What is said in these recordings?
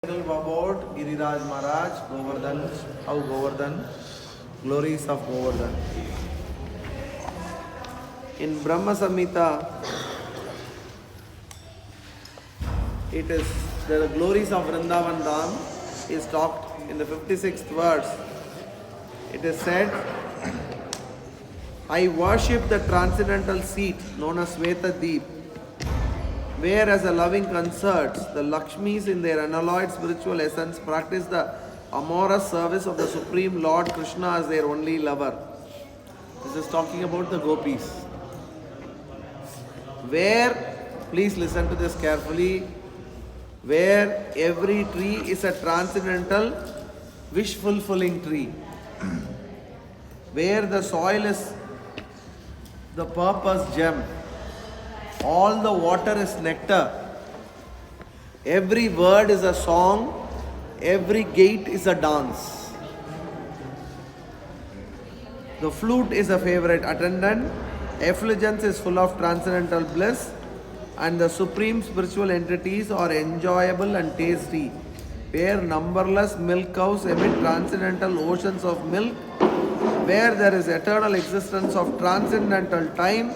About Giriraj Maharaj, Govardhan, how Govardhan, glories of Govardhan. In Brahma Samhita, it is the glories of Vrindavan Dham is talked in the 56th verse. It is said, I worship the transcendental seat known as Sveta Deep, where as a loving concerts, the Lakshmis in their unalloyed spiritual essence practice the amorous service of the Supreme Lord Krishna as their only lover. This is talking about the gopis. Where, please listen to this carefully, where every tree is a transcendental, wish-fulfilling tree. Where the soil is the purpose gem. All the water is nectar. Every word is a song. Every gate is a dance. The flute is a favorite attendant. Effulgence is full of transcendental bliss. And the supreme spiritual entities are enjoyable and tasty. Where numberless milk cows emit transcendental oceans of milk. Where there is eternal existence of transcendental time,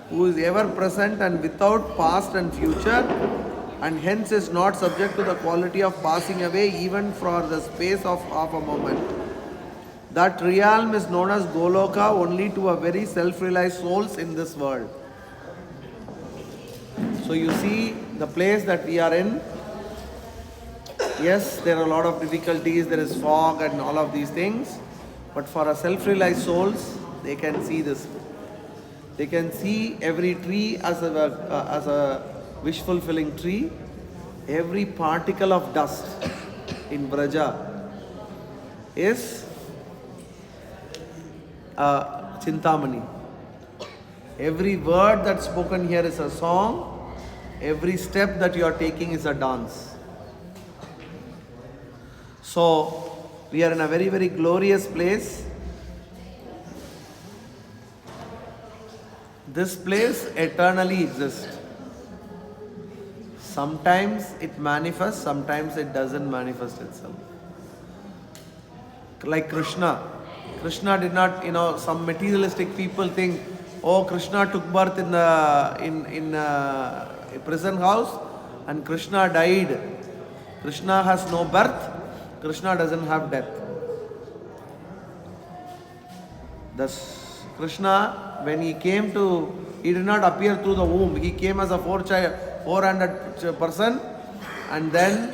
who is ever present and without past and future, and hence is not subject to the quality of passing away even for the space of half a moment. That realm is known as Goloka only to a very self-realized souls in this world. So you see the place that we are in. Yes, there are a lot of difficulties, there is fog and all of these things, but for a self-realized souls, they can see this. They can see every tree as a wish-fulfilling tree. Every particle of dust in Braja is Chintamani. Every word that's spoken here is a song. Every step that you are taking is a dance. So, we are in a very, very glorious place. This place eternally exists. Sometimes it manifests, sometimes it doesn't manifest itself. Like Krishna. Krishna did not, some materialistic people think, oh, Krishna took birth in a prison house and Krishna died. Krishna has no birth, Krishna doesn't have death. Thus, Krishna, when he came he did not appear through the womb. He came as a 400 person, and then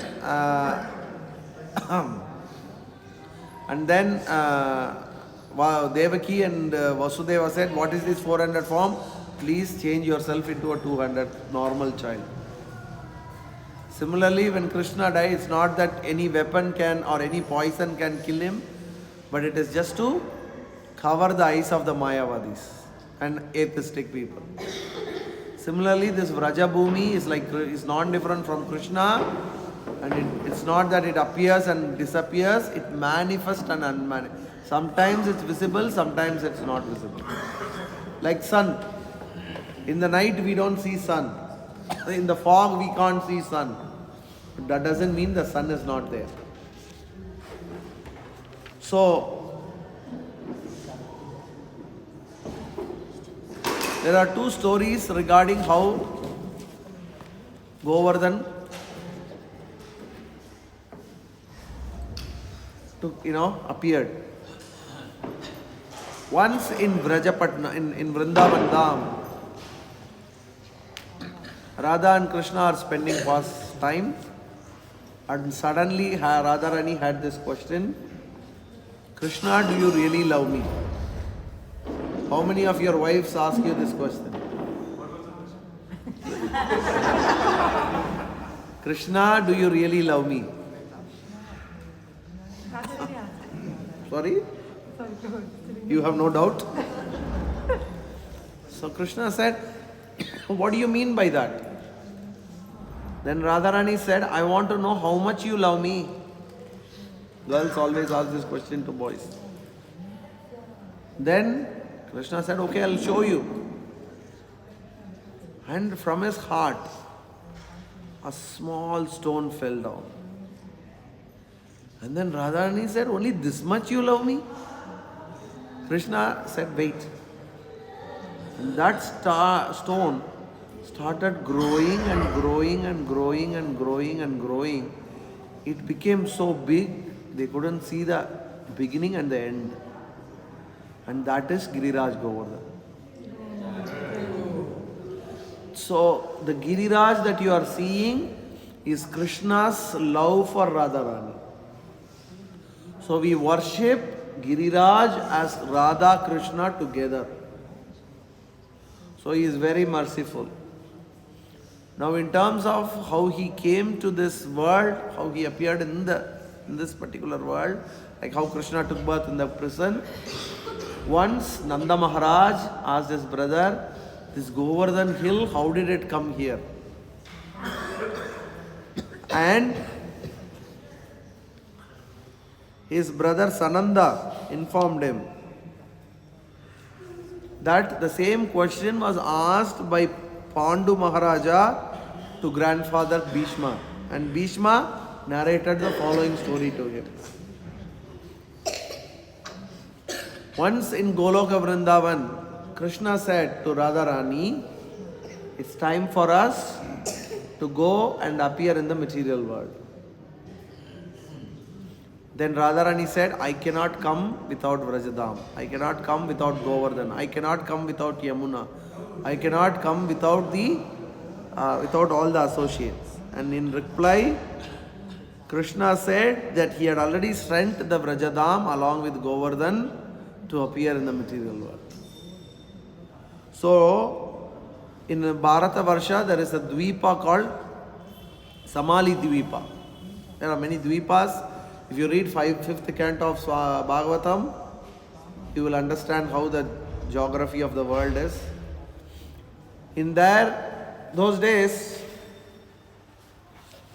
Devaki and Vasudeva said, what is this 400 form? Please change yourself into a 200 normal child. Similarly, when Krishna died, it's not that any weapon or any poison can kill him, but it is just to cover the eyes of the Mayavadis and atheistic people. Similarly, this Vrajabhumi is non-different from Krishna, and it's not that it appears and disappears, it manifests and unmanifests. Sometimes it's visible, sometimes it's not visible. Like sun. In the night we don't see sun. In the fog we can't see sun. But that doesn't mean the sun is not there. So, there are two stories regarding how Govardhan appeared. Once in Vrajapatna, in Vrindavan Dham, Radha and Krishna are spending past time, and suddenly Radharani had this question, Krishna, do you really love me? How many of your wives ask you this question? Krishna, do you really love me? Sorry? You have no doubt? So Krishna said, what do you mean by that? Then Radharani said, I want to know how much you love me. Girls always ask this question to boys. Then Krishna said, okay, I'll show you. And from his heart, a small stone fell down. And then Radharani said, only this much you love me? Krishna said, wait. And that stone started growing and growing and growing and growing and growing. It became so big, they couldn't see the beginning and the end. And that is Giriraj Govardhan. So the Giriraj that you are seeing is Krishna's love for Radharani. So we worship Giriraj as Radha Krishna together. So he is very merciful. Now in terms of how he came to this world, how he appeared in this particular world, like how Krishna took birth in the prison. Once Nanda Maharaj asked his brother, this Govardhan hill, how did it come here? And his brother Sananda informed him that the same question was asked by Pandu Maharaja to grandfather Bhishma. And Bhishma narrated the following story to him. Once in Goloka Vrindavan, Krishna said to Radharani, it's time for us to go and appear in the material world. Then Radharani said, I cannot come without Vrajadam. I cannot come without Govardhan. I cannot come without Yamuna. I cannot come without all the associates. And in reply, Krishna said that he had already sent the Vrajadam along with Govardhan to appear in the material world. So, in Bharata Varsha, there is a Dvipa called Samali Dvipa. There are many Dvipas. If you read 5th canto of Bhagavatam, you will understand how the geography of the world is. In those days,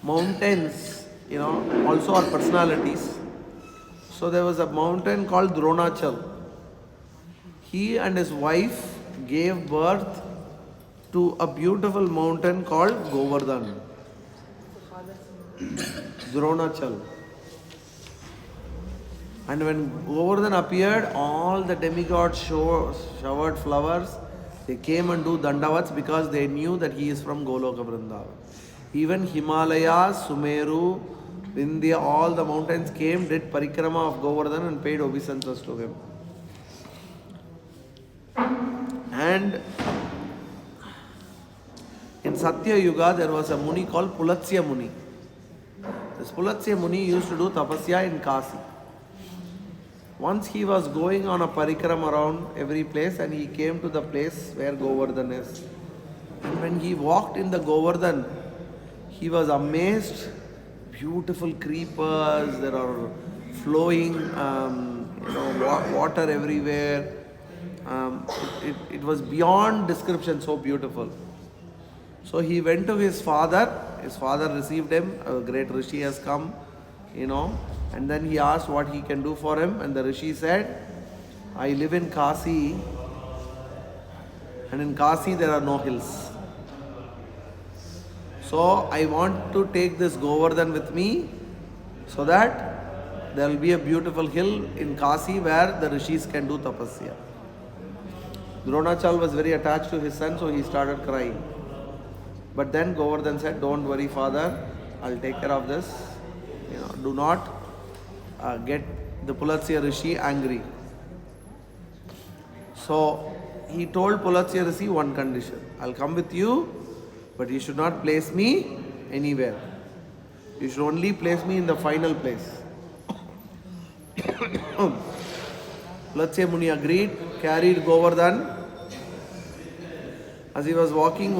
mountains, also are personalities. So there was a mountain called Dronachal. He and his wife gave birth to a beautiful mountain called Govardhan. Dronachal. And when Govardhan appeared, all the demigods showered flowers. They came and do dandavats because they knew that he is from Goloka Vrindavan. Even Himalayas, Sumeru, Vindhya, all the mountains came, did Parikrama of Govardhan and paid obeisances to him. And in Satya Yuga, there was a Muni called Pulatsya Muni. This Pulatsya Muni used to do tapasya in Kasi. Once he was going on a parikrama around every place and he came to the place where Govardhan is. And when he walked in the Govardhan, he was amazed. Beautiful creepers, there are flowing water everywhere. It was beyond description, so beautiful. So he went to his father. His father received him. A great Rishi has come, and then he asked what he can do for him. And the Rishi said, I live in Kasi, and in Kasi there are no hills. So I want to take this Govardhan with me so that there will be a beautiful hill in Kasi where the Rishis can do tapasya. Dronachal was very attached to his son, so he started crying. But then Govardhan said, don't worry, father, I'll take care of this. Do not get the Pulatsya Rishi angry. So he told Pulatsya Rishi one condition. I'll come with you, but you should not place me anywhere. You should only place me in the final place. Pulatsya Muni agreed, carried Govardhan. As he was walking,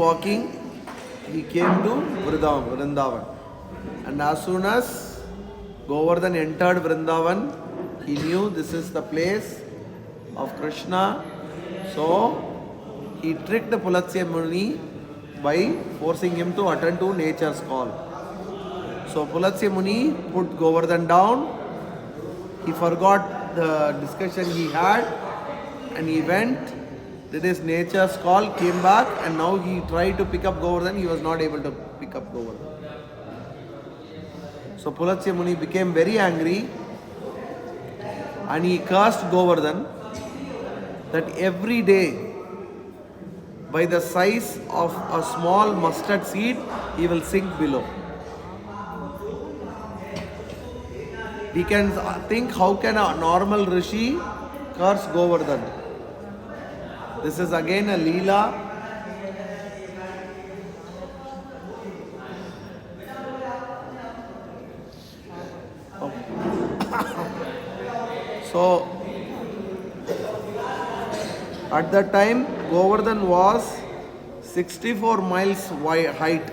he came to Vrindavan. And as soon as Govardhan entered Vrindavan, he knew this is the place of Krishna. So he tricked the Pulatsya Muni by forcing him to attend to nature's call. So Pulatsya Muni put Govardhan down. He forgot the discussion he had and he went, did his nature's call, came back, and now he tried to pick up Govardhan. He was not able to pick up Govardhan. So So Pulatsya Muni became very angry and he cursed Govardhan that every day, by the size of a small mustard seed, he will sink below. We can think, how can a normal rishi curse Govardhan? This is again a leela. So at that time, Govardhan was 64 miles wide height.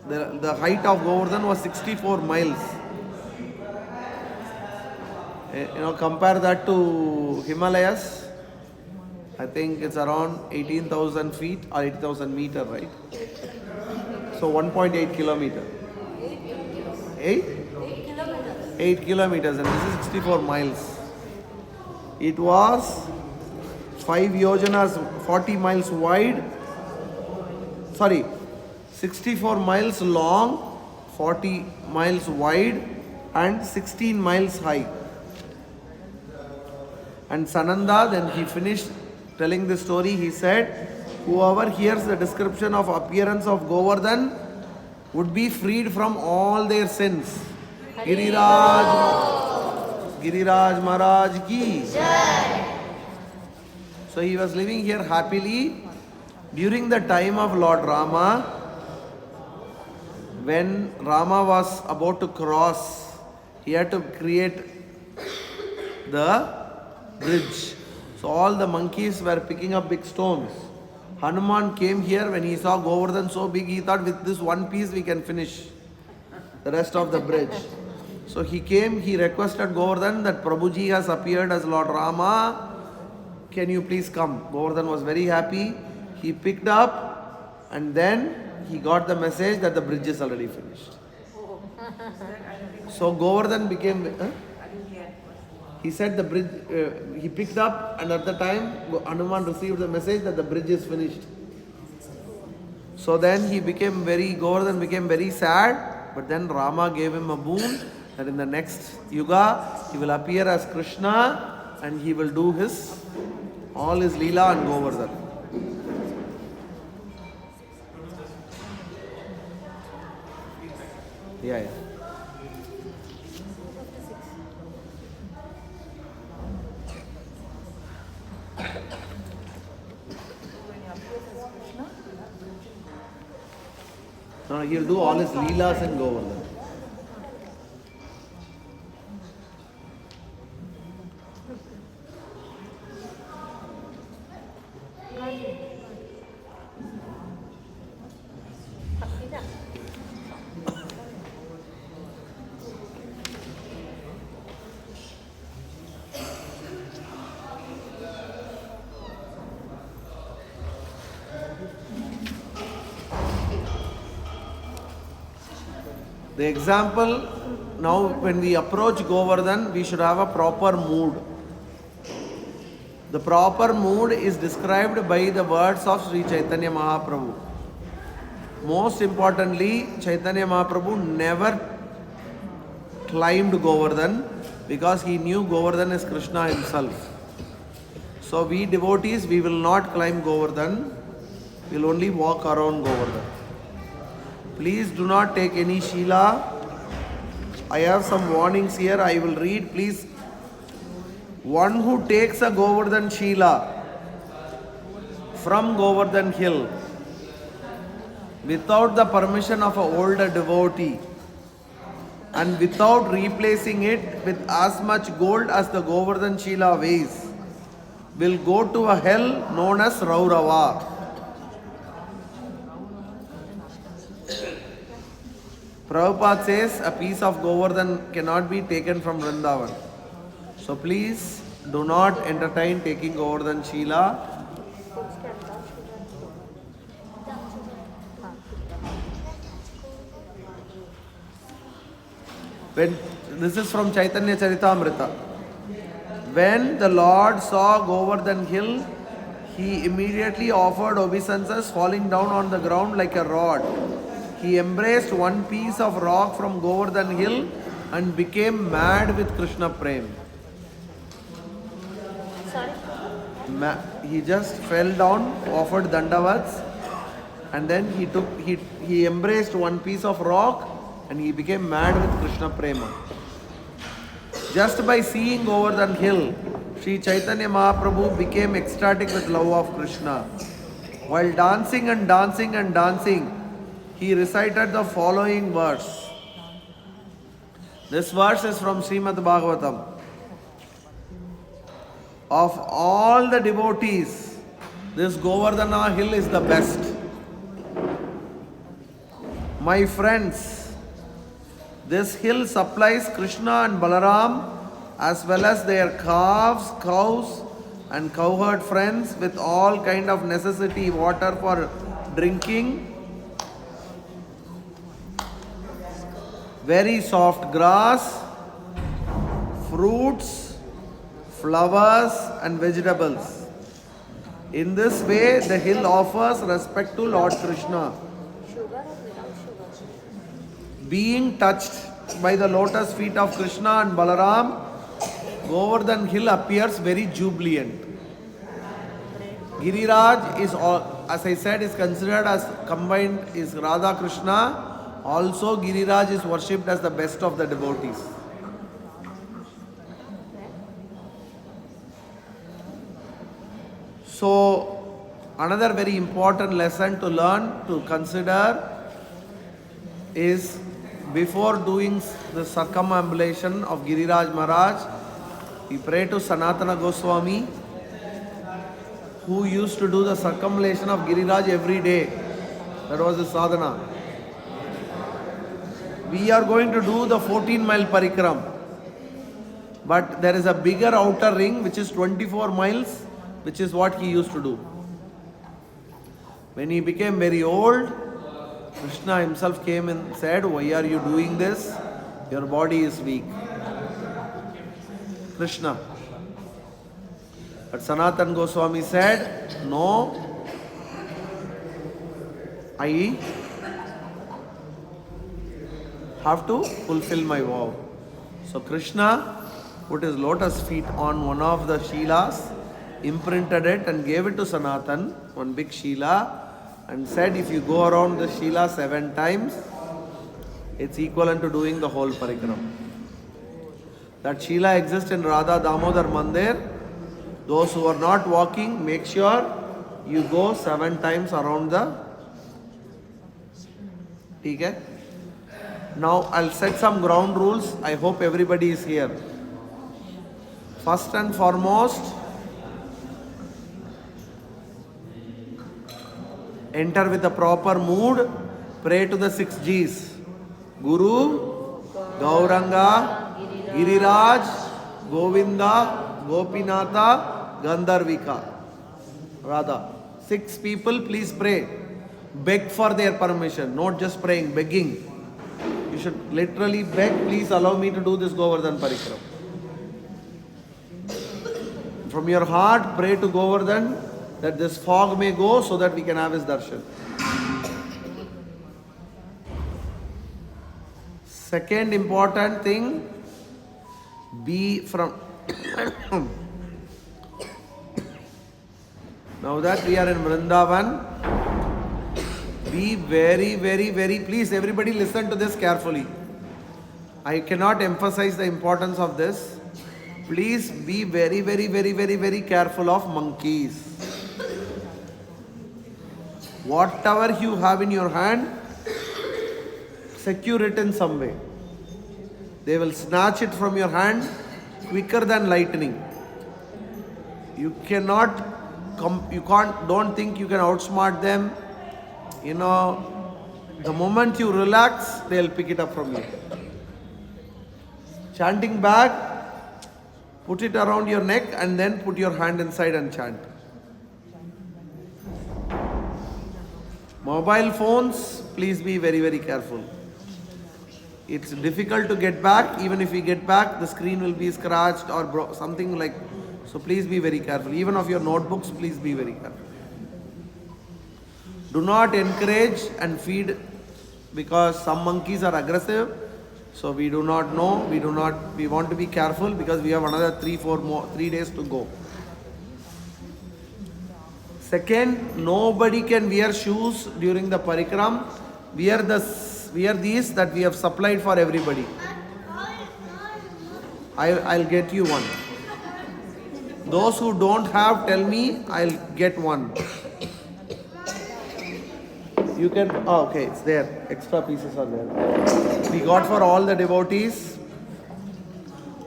The height of Govardhan was 64 miles. Compare that to Himalayas. I think it's around 18,000 feet or 80,000 meter, right? So 1.8 kilometer. 8? 8 kilometers, and this is 64 miles. It was 5 yojanas, 40 miles wide. 64 miles long, 40 miles wide, and 16 miles high. And Sananda, then he finished telling the story. He said, whoever hears the description of appearance of Govardhan would be freed from all their sins. Giriraj Maharaj ki. So he was living here happily. During the time of Lord Rama, when Rama was about to cross, he had to create the bridge. So all the monkeys were picking up big stones. Hanuman came here. When he saw Govardhan so big, he thought, with this one piece we can finish the rest of the bridge. So he came, he requested Govardhan that Prabhuji has appeared as Lord Rama. Can you please come? Govardhan was very happy. He picked up and then he got the message that the bridge is already finished. So Govardhan became... He said the bridge, he picked up, and at the time Hanuman received the message that the bridge is finished. So then Govardhan became very sad, but then Rama gave him a boon that in the next yuga he will appear as Krishna and he will do all his leela and Govardhan. Yeah. No, he'll do all his leelas and Govardhan. The example, now when we approach Govardhan, we should have a proper mood. The proper mood is described by the words of Sri Chaitanya Mahaprabhu. Most importantly, Chaitanya Mahaprabhu never climbed Govardhan because he knew Govardhan is Krishna himself. So we devotees, we will not climb Govardhan, we will only walk around Govardhan. Please do not take any Sheela. I have some warnings here. I will read. Please. One who takes a Govardhan Sheela from Govardhan Hill without the permission of an older devotee and without replacing it with as much gold as the Govardhan Sheela weighs will go to a hell known as Raurava. Prabhupada says a piece of Govardhan cannot be taken from Vrindavan. So please do not entertain taking Govardhan Sheela. This is from Chaitanya Charitamrita. When the Lord saw Govardhan Hill, he immediately offered obeisances, falling down on the ground like a rod. he embraced one piece of rock from Govardhan hill and became mad with Krishna Prem. Sorry. He just fell down, offered dandavats, and then he embraced one piece of rock and he became mad with Krishna Prema. Just by seeing Govardhan hill, Sri Chaitanya Mahaprabhu became ecstatic with love of Krishna. While dancing and dancing and dancing, he recited the following verse. This verse is from Srimad Bhagavatam. Of all the devotees, this Govardhana hill is the best. My friends, this hill supplies Krishna and Balaram as well as their calves, cows and cowherd friends with all kind of necessity water for drinking, very soft grass, fruits, flowers and vegetables. In this way, the hill offers respect to Lord Krishna. Sugar or without sugar? Being touched by the lotus feet of Krishna and Balaram, Govardhan hill appears very jubilant. Giriraj is, as I said, is considered as combined is Radha Krishna. Also, Giriraj is worshipped as the best of the devotees. So, another very important lesson to learn, to consider is before doing the circumambulation of Giriraj Maharaj, we pray to Sanatana Goswami, who used to do the circumambulation of Giriraj every day. That was his sadhana. We are going to do the 14-mile Parikrama. But there is a bigger outer ring which is 24 miles, which is what he used to do. When he became very old, Krishna himself came and said, why are you doing this? Your body is weak. Krishna. But Sanatan Goswami said, no, I have to fulfill my vow. So Krishna put his lotus feet on one of the Shilas, imprinted it and gave it to Sanatan, one big Shila, and said if you go around the Shila 7 times, it's equivalent to doing the whole Parikrama. That Shila exists in Radha Damodar Mandir. Those who are not walking, make sure you go 7 times around the. Okay? Now I'll set some ground rules. I hope everybody is here. First and foremost, enter with a proper mood. Pray to the 6 Gs. Guru, Gauranga, Giriraj, Govinda, Gopinatha, Gandharvika. Radha. 6 people, please pray. Beg for their permission, not just praying, begging. You should literally beg, please allow me to do this Govardhan Parikrama. From your heart, pray to Govardhan that this fog may go so that we can have his darshan. Second important thing, be from now that we are in Vrindavan, be very, please everybody listen to this carefully. I cannot emphasize the importance of this. Please be very careful of monkeys. Whatever you have in your hand, secure it in some way. They will snatch it from your hand quicker than lightning. Don't think you can outsmart them. You know, the moment you relax, they'll pick it up from you. Chanting bag, put it around your neck and then put your hand inside and chant. Mobile phones, please be very careful. It's difficult to get back. Even if we get back, the screen will be scratched or something like. So please be very careful. Even of your notebooks, please be very careful. Do not encourage and feed because some monkeys are aggressive. So we do not know. We want to be careful because we have another 3 days to go. Second, nobody can wear shoes during the parikram. Wear these that we have supplied for everybody. I'll get you one. Those who don't have, tell me, I'll get one. You can, okay, it's there. Extra pieces are there. We got for all the devotees.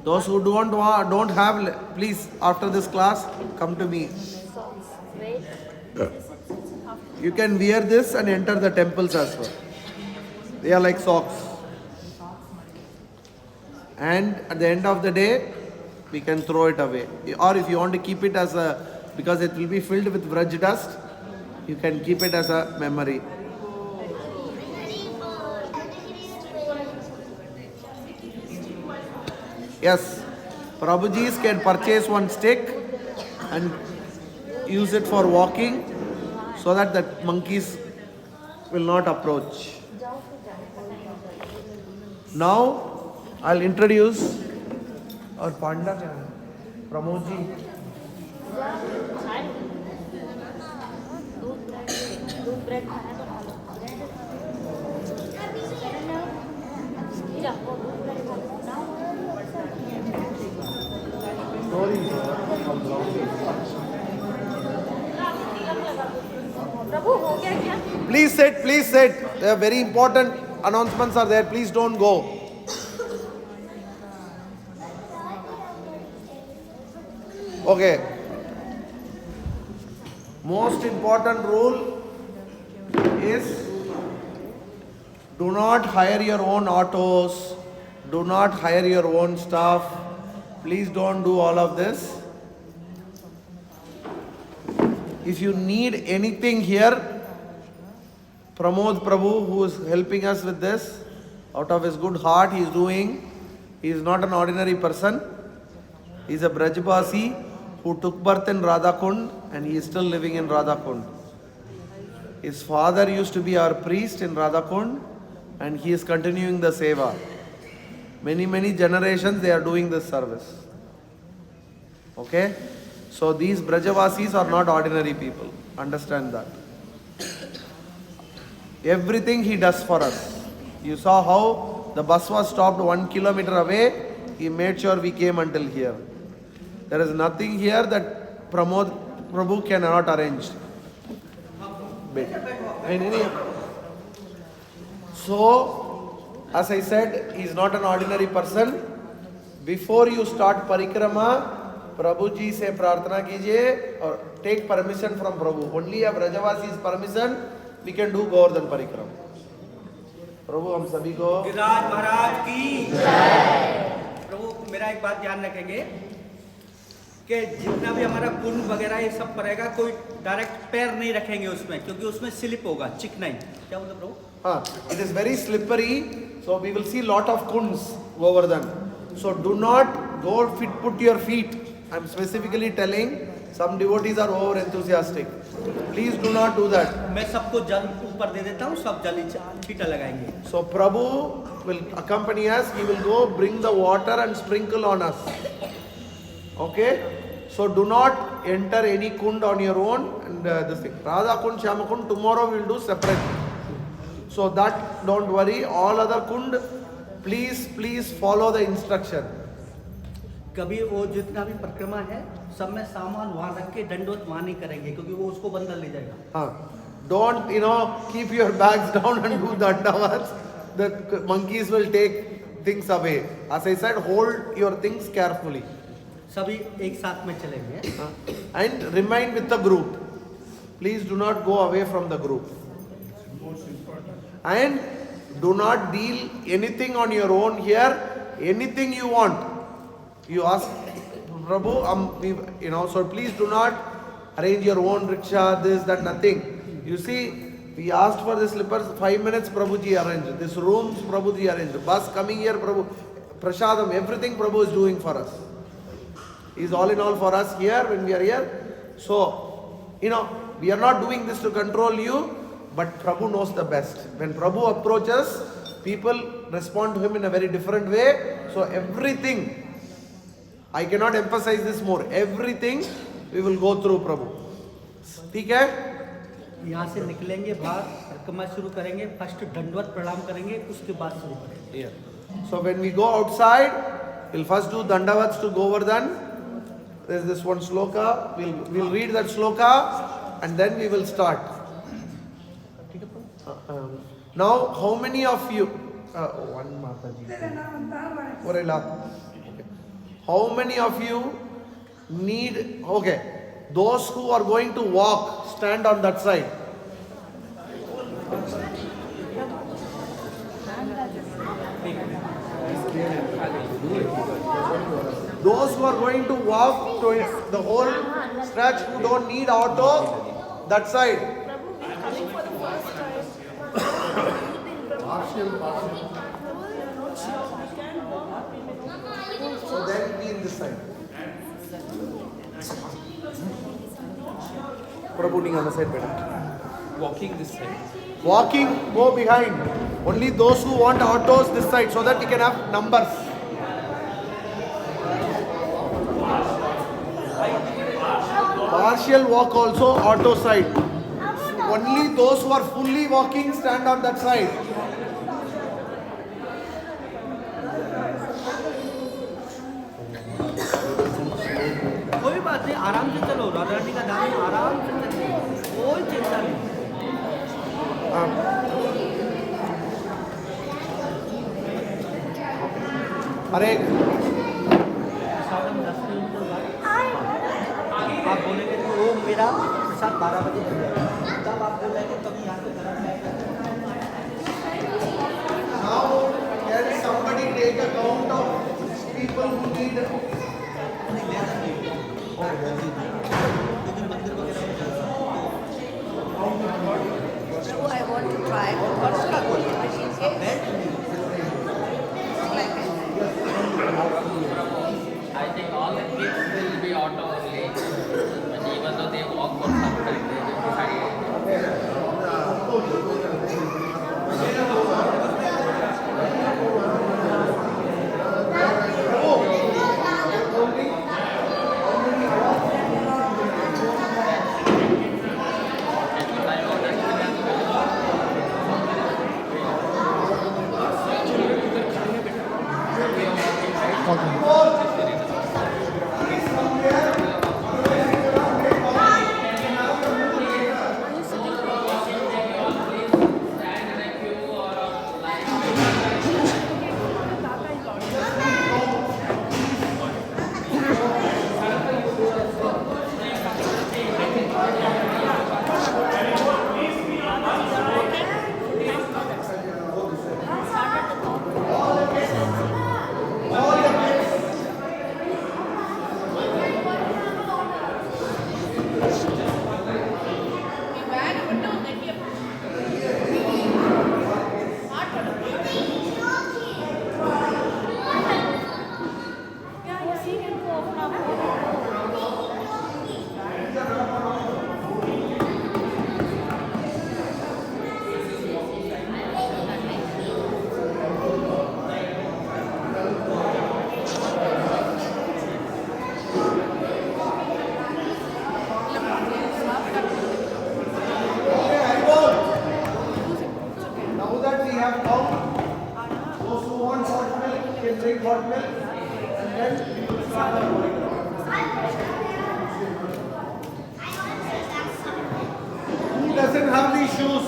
Those who don't have, please, after this class, come to me. Socks. Wait. You can wear this and enter the temples as well. They are like socks. And at the end of the day, we can throw it away. Or if you want to keep it as because it will be filled with vraj dust, you can keep it as a memory. Yes, Prabhujis can purchase one stick and use it for walking so that the monkeys will not approach. Now, I'll introduce our Panda Pramodji. दूध bread खाना तो खा लो प्रभु हो गया क्या? Please sit, please sit. There are very important announcements are there. Please don't go. Okay. Most important rule is do not hire your own autos. Do not hire your own stuff. Please don't do all of this. If you need anything here, Pramod Prabhu, who is helping us with this, out of his good heart, he is doing. He is not an ordinary person. He is a Brajbasi who took birth in Radhakund and he is still living in Radhakund. His father used to be our priest in Radhakund and he is continuing the seva. Many generations they are doing this service. Okay? So these Brajavasis are not ordinary people. Understand that. Everything he does for us. You saw how the bus was stopped 1 kilometer away. He made sure we came until here. There is nothing here that Pramod Prabhu cannot arrange. So, as I said, he is not an ordinary person. Before you start Parikrama, Prabhuji se prarthana kijiye or take permission from Prabhu. Only if Rajavasi's permission, we can do Govardhan Parikrama. प्रभु हम सभी को गिरिराज महाराज की जय। प्रभु मेरा एक बात ध्यान रखेंगे कि जितना भी हमारा कुंड वगैरह ये सब पड़ेगा, कोई डायरेक्ट पैर नहीं रखेंगे उसमें, क्योंकि उसमें स्लिप होगा, चिकनाई। क्या बोलते प्रभु? हाँ, it is very slippery, so we will see lot of kunds Govardhan. So do not go put your feet. I am specifically telling, some devotees are over enthusiastic. Please do not do that. मैं सबको जल ऊपर दे देता हूँ, सब जल छींटा लगाएंगे। So Prabhu will accompany us. He will go bring the water and sprinkle on us. Okay? So do not enter any kund on your own. And this thing, Radha Kund, Shyama Kund, tomorrow we will do separate. So that don't worry. All other kund, please follow the instruction. कभी वो जितना भी परिक्रमा है सब में सामान वहाँ रख के दंडोत वहाँ नहीं करेंगे, क्योंकि वो उसको बंदर ले जाएगा। हाँ, don't keep your bags down and do dandavats. The monkeys will take things away. As I said, hold your things carefully. सभी एक साथ में चलेंगे। And remain with the group. Please do not go away from the group. And do not deal anything on your own here. Anything you want, you ask Prabhu. So please do not arrange your own rickshaw, this, that, nothing. You see, we asked for the slippers, 5 minutes Prabhuji arranged. This rooms Prabhuji arranged. Bus coming here, Prabhu. Prasadam, everything Prabhu is doing for us. He is all in all for us here when we are here. So, we are not doing this to control you. but Prabhu knows the best. When Prabhu approaches, people respond to him in a very different way. So everything, I cannot emphasize this more, everything we will go through Prabhu. ठीक है? यहाँ से निकलेंगे बाहर, परिक्रमा शुरू करेंगे, first दंडवत प्रणाम करेंगे, उसके बाद शुरू करेंगे. So when we go outside, we'll first do dandavats to Govardhan. There's this one sloka. We'll read that sloka and then we will start. Now, how many of you? One Mataji. How many of you need? Okay, those who are going to walk, stand on that side. Those who are going to walk to the whole stretch, who don't need auto, that side. So then be in this side. Prabhu, on the side better. Walking this side. Walking, go behind. Only those who want autos this side, so that you can have numbers. Partial walk also, auto side. Only those who are fully walking stand on that side. कोई बात नहीं, आराम से चलो, राधा रानी का धाम है, आराम से चलो, कोई चिंता नहीं. अरे आप बोलेंगे कि वो मेरा प्रसाद 12 बजे बन जाएगा, तब आप बोलेंगे तभी यहाँ पे करा जाएगा. now can somebody take account of people who need? So I want to try. I think all the kids will be auto only. But even though they walk for some time, they will decide. Now that we have come, those who want hot milk can drink hot milk, and then we will start our Who doesn't have these shoes?